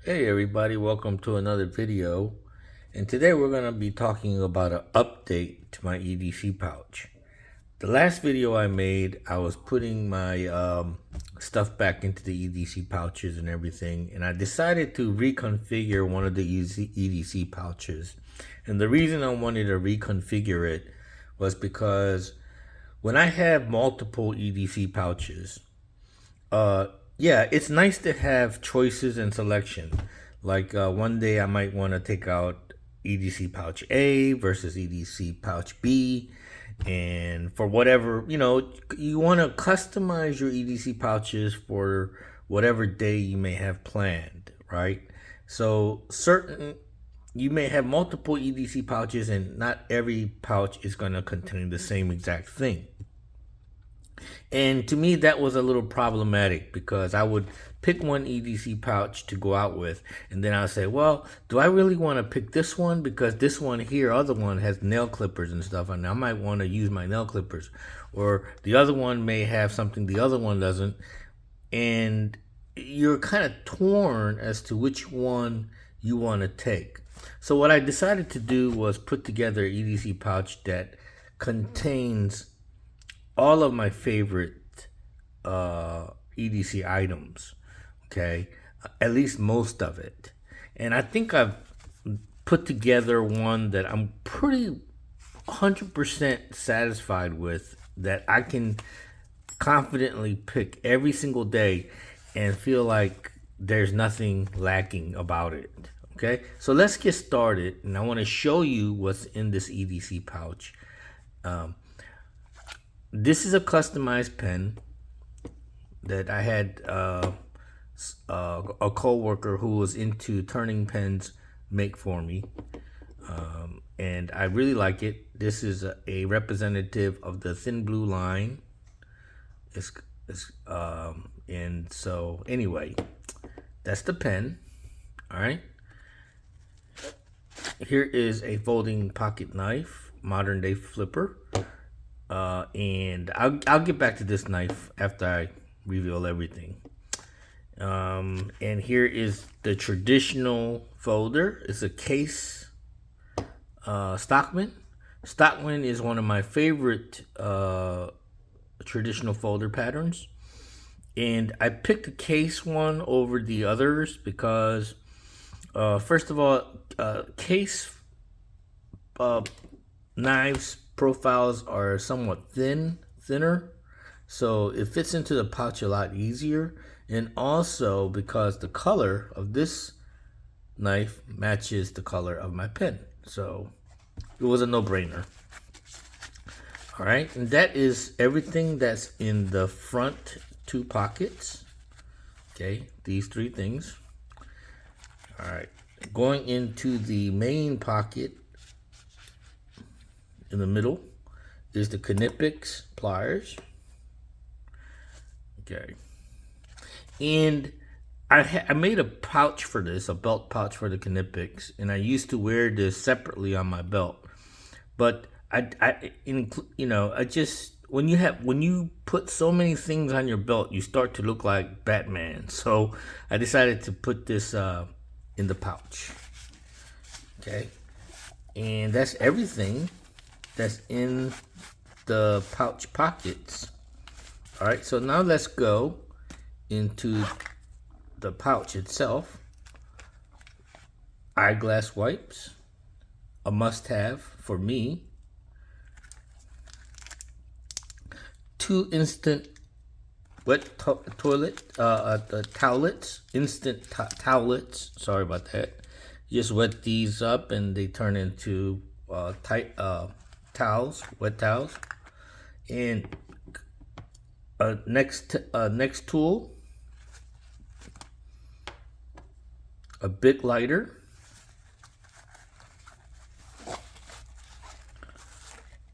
Hey everybody, welcome to another video. And today we're going to be talking about an update to my EDC pouch. The last video I made, I was putting my stuff back into the EDC pouches and everything, and I decided to reconfigure one of the EDC pouches. And the reason I wanted to reconfigure it was because when I have multiple EDC pouches, yeah, it's nice to have choices and selection. Like one day I might want to take out EDC pouch A versus EDC pouch B. And for whatever, you want to customize your EDC pouches for whatever day you may have planned, right? So you may have multiple EDC pouches and not every pouch is going to contain the same exact thing. And to me, that was a little problematic because I would pick one EDC pouch to go out with, and then I'll say, well, do I really want to pick this one? Because this one here, other one has nail clippers and stuff, and I might want to use my nail clippers. Or the other one may have something the other one doesn't. And you're kind of torn as to which one you want to take. So what I decided to do was put together an EDC pouch that contains all of my favorite EDC items, okay, at least most of it. And I think I've put together one that I'm pretty 100% satisfied with, that I can confidently pick every single day and feel like there's nothing lacking about it. Okay, so let's get started, and I want to show you what's in this EDC pouch. This is a customized pen that I had a co-worker who was into turning pens make for me, and I really like it. This is a representative of the thin blue line. And so anyway, that's the pen. All right. Here is a folding pocket knife, modern day flipper. And I'll get back to this knife after I reveal everything. And here is the traditional folder. It's a case Stockman. Stockman is one of my favorite traditional folder patterns. And I picked the case one over the others because, first of all, case knives profiles are somewhat thinner, so it fits into the pouch a lot easier, and also because the color of this knife matches the color of my pen, so it was a no-brainer. All right, and that is everything that's in the front two pockets. Okay, these three things. All right, going into the main pocket in the middle is the Knipex pliers. Okay, and I made a pouch for this, a belt pouch for the Knipex, and I used to wear this separately on my belt. But when you put so many things on your belt, you start to look like Batman. So I decided to put this in the pouch. Okay, and that's everything that's in the pouch pockets. All right, so now let's go into the pouch itself. Eyeglass wipes, a must-have for me. 2 instant wet toilet towelettes, instant towelettes. Sorry about that. Just wet these up and they turn into tight towels, wet towels. And next tool, a big lighter,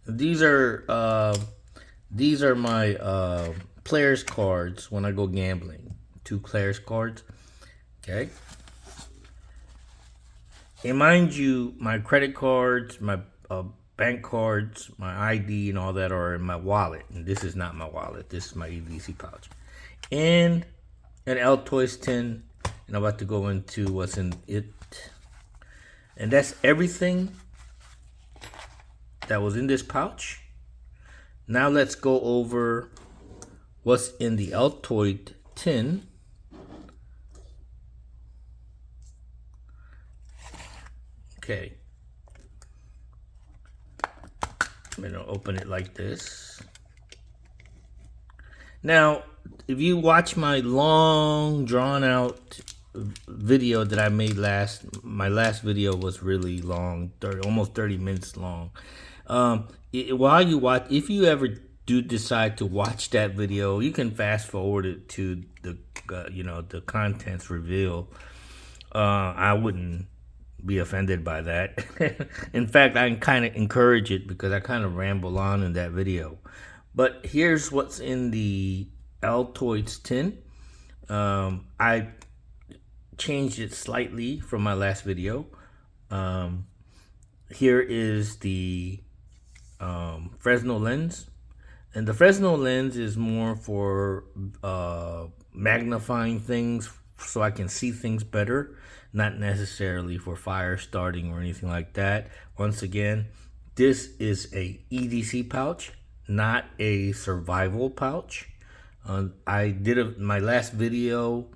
these are my players cards when I go gambling. 2 players cards. Okay, and mind you, my credit cards, my bank cards, my ID, and all that are in my wallet. And this is not my wallet. This is my EDC pouch. And an Altoids tin and I'm about to go into what's in it. And that's everything that was in this pouch. Now let's go over what's in the Altoid tin. Okay. I'm gonna open it like this. Now, if you watch my long, drawn-out video that I made my last video was really long, almost 30 minutes long. While you watch, if you ever do decide to watch that video, you can fast forward it to the, the contents reveal. I wouldn't be offended by that. In fact, I kind of encourage it because I kind of ramble on in that video. But here's what's in the Altoids tin. I changed it slightly from my last video. Here is the Fresnel lens. And the Fresnel lens is more for magnifying things so I can see things better, not necessarily for fire starting or anything like that. Once again, this is a EDC pouch, not a survival pouch. My last video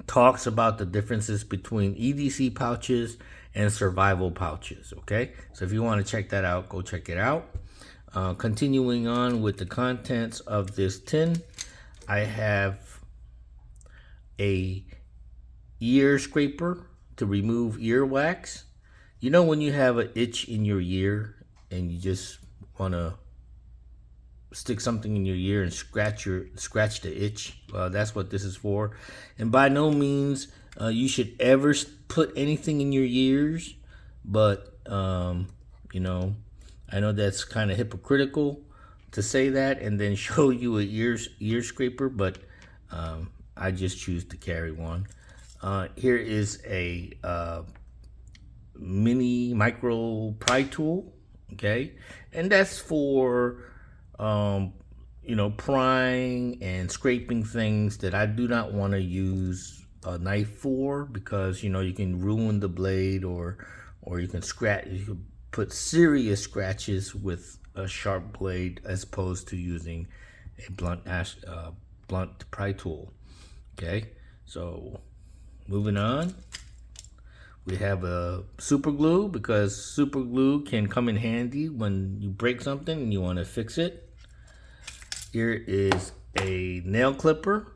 talks about the differences between EDC pouches and survival pouches, okay? So if you want to check that out, go check it out. Continuing on with the contents of this tin, I have a ear scraper to remove earwax. You know when you have an itch in your ear and you just want to stick something in your ear and scratch the itch? Well, that's what this is for. And by no means you should ever put anything in your ears, but you know, I know that's kind of hypocritical to say that and then show you a ear scraper, but I just choose to carry one. Here is a mini micro pry tool, okay, and that's for prying and scraping things that I do not want to use a knife for, because you can ruin the blade, or you can put serious scratches with a sharp blade as opposed to using a blunt pry tool. Okay, so moving on, we have a super glue, because super glue can come in handy when you break something and you want to fix it. Here is a nail clipper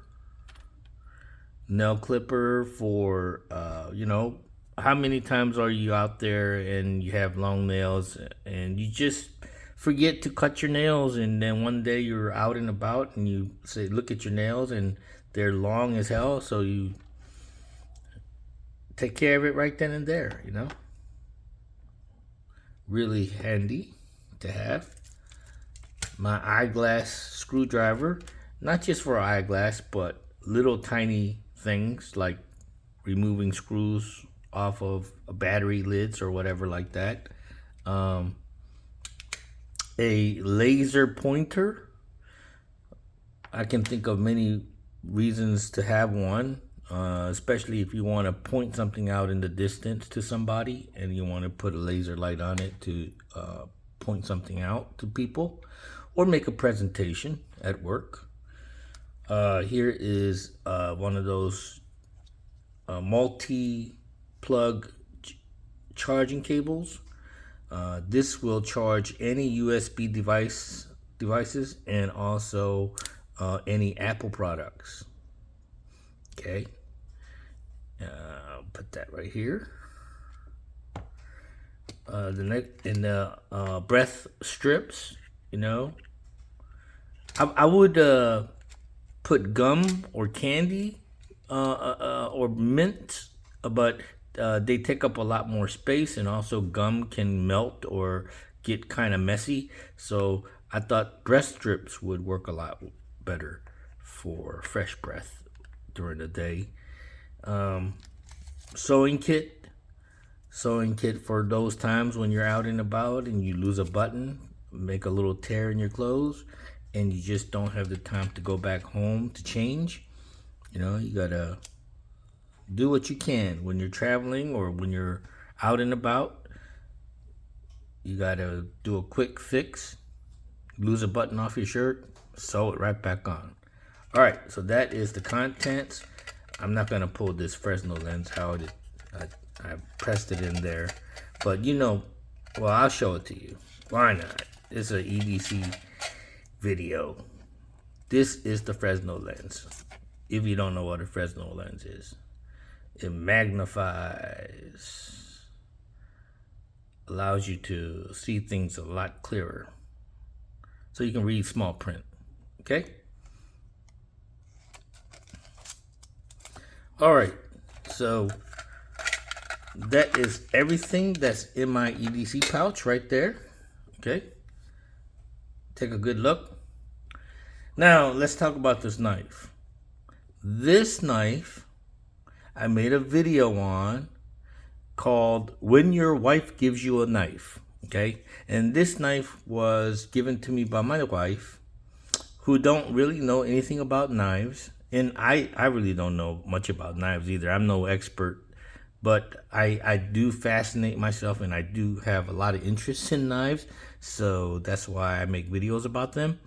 for how many times are you out there and you have long nails and you just forget to cut your nails, and then one day you're out and about and you say, look at your nails and they're long as hell, so you take care of it right then and there. Really handy to have. My eyeglass screwdriver, not just for eyeglass, but little tiny things like removing screws off of battery lids or whatever like that. A laser pointer. I can think of many reasons to have one, especially if you want to point something out in the distance to somebody and you want to put a laser light on it to point something out to people or make a presentation at work. Here is one of those multi-plug charging cables. This will charge any USB devices and also any Apple products. Okay, put that right here. The next in the breath strips. I would put gum or candy or mint, but they take up a lot more space, and also gum can melt or get kind of messy. So I thought breath strips would work a lot better for fresh breath during the day. Sewing kit for those times when you're out and about and you lose a button, make a little tear in your clothes, and you just don't have the time to go back home to change. You gotta do what you can when you're traveling or when you're out and about. You gotta do a quick fix, lose a button off your shirt, sew it right back on. All right, so that is the contents. I'm not gonna pull this Fresnel lens out. I pressed it in there, but well, I'll show it to you. Why not? It's an EDC video. This is the Fresnel lens. If you don't know what a Fresnel lens is, it magnifies, allows you to see things a lot clearer, so you can read small print. Okay. All right, so that is everything that's in my EDC pouch right there. Okay, take a good look. Now let's talk about this knife. This knife I made a video on called When Your Wife Gives You a Knife. Okay, and this knife was given to me by my wife, who don't really know anything about knives. And I really don't know much about knives either. I'm no expert, but I do fascinate myself, and I do have a lot of interest in knives. So that's why I make videos about them.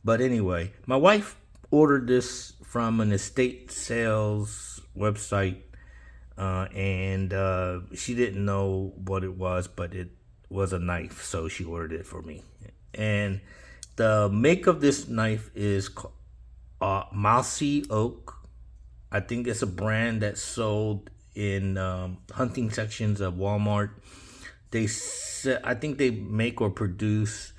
But anyway, my wife ordered this from an estate sales website, and she didn't know what it was, but it was a knife, so she ordered it for me. And the make of this knife is Mossy Oak. I think it's a brand that's sold in hunting sections of Walmart. I think they make or produce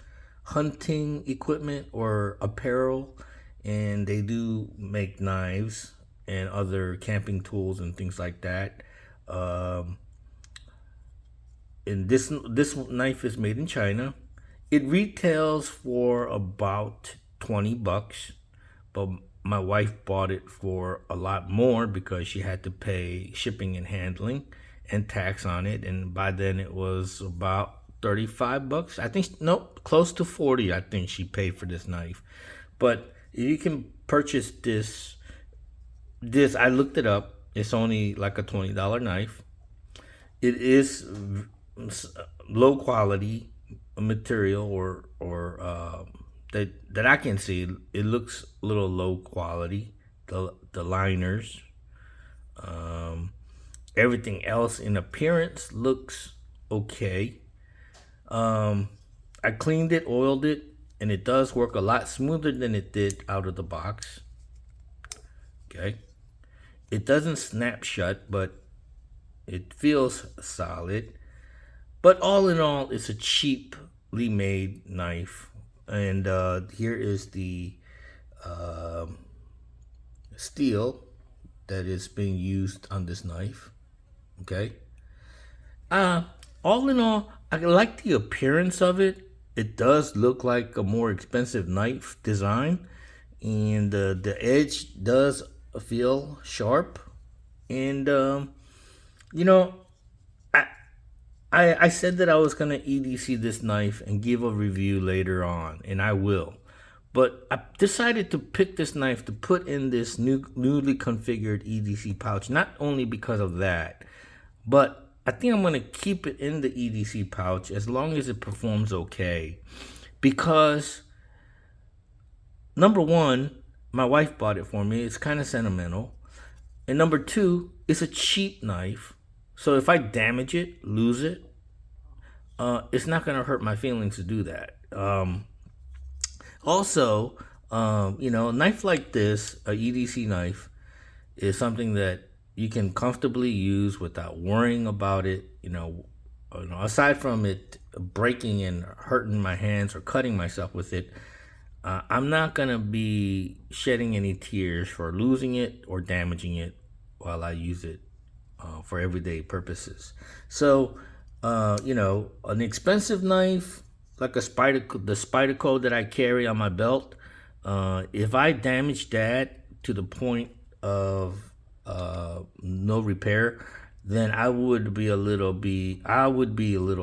hunting equipment or apparel, and they do make knives and other camping tools and things like that. And this knife is made in China. It retails for about $20, but my wife bought it for a lot more because she had to pay shipping and handling and tax on it. And by then it was about $35. I think, nope, close to 40. I think she paid for this knife. But you can purchase this, I looked it up. It's only like a $20 knife. It is low quality material, or that I can see. It looks a little low quality. The liners, everything else in appearance looks okay. I cleaned it, oiled it, and it does work a lot smoother than it did out of the box. Okay, it doesn't snap shut, but it feels solid. But all in all, it's a cheaply made knife. And here is the steel that is being used on this knife. Okay. All in all, I like the appearance of it. It does look like a more expensive knife design, and the edge does feel sharp. And I said that I was gonna EDC this knife and give a review later on, and I will. But I decided to pick this knife to put in this newly configured EDC pouch, not only because of that, but I think I'm going to keep it in the EDC pouch as long as it performs okay. Because, number one, my wife bought it for me. It's kind of sentimental. And number two, it's a cheap knife. So if I damage it, lose it, it's not going to hurt my feelings to do that. Also, a knife like this, a EDC knife, is something that you can comfortably use without worrying about it. Aside from it breaking and hurting my hands or cutting myself with it, I'm not gonna be shedding any tears for losing it or damaging it while I use it for everyday purposes. So, an expensive knife like the Spyderco that I carry on my belt, if I damage that to the point of no repair, then I would be a little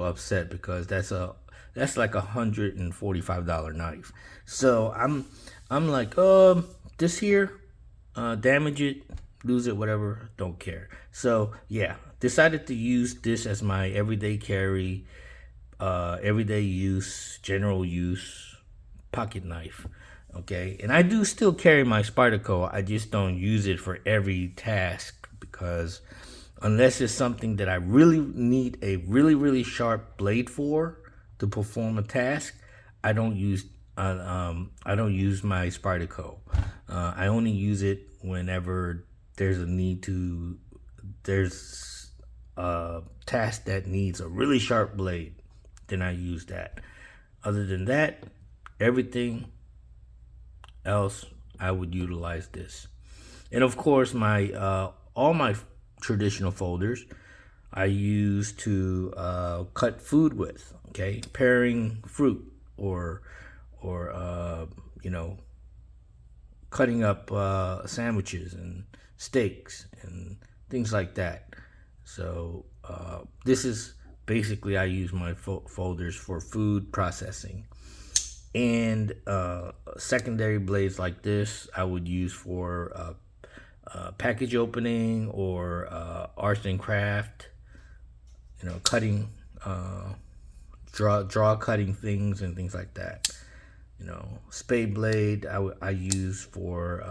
upset, because that's like $145 knife. So I'm like, this here, damage it, lose it, whatever, don't care. So yeah, decided to use this as my everyday carry, everyday use, general use pocket knife. Okay, and I do still carry my Spyderco. I just don't use it for every task, because unless it's something that I really need a really sharp blade for to perform a task, I don't use my Spyderco. I only use it whenever there's a task that needs a really sharp blade. Then I use that. Other than that, everything else I would utilize this. And of course, my all my traditional folders I use to cut food with. Okay, paring fruit or you know, cutting up sandwiches and steaks and things like that. So this is basically, I use my folders for food processing. And secondary blades like this I would use for package opening or arts and craft, you know, cutting, draw cutting things and things like that. You know, spade blade I use for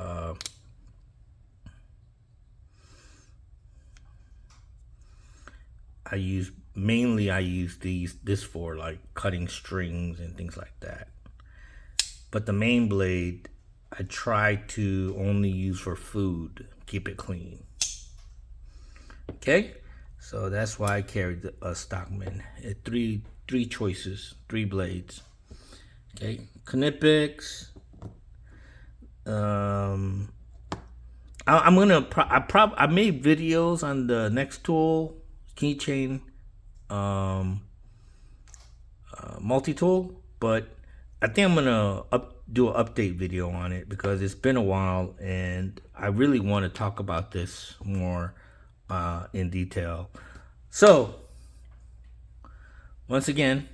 I use this for like cutting strings and things like that. But the main blade I try to only use for food, keep it clean. Okay, so that's why I carried a Stockman. Three choices, 3 blades. Okay, Knipex. I made videos on the next tool, keychain, multi-tool, but I think I'm gonna do an update video on it because it's been a while and I really want to talk about this more in detail. So once again,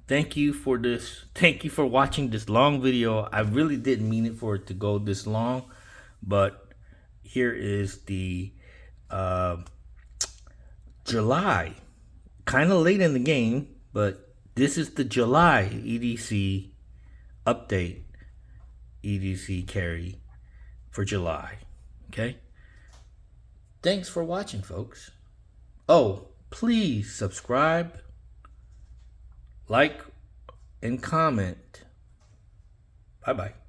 thank you for this. Thank you for watching this long video. I really didn't mean it for it to go this long, but here is the July, kind of late in the game, but this is the July EDC update, EDC carry for July. Okay, thanks for watching, folks. Oh, please subscribe, like, and comment. Bye bye.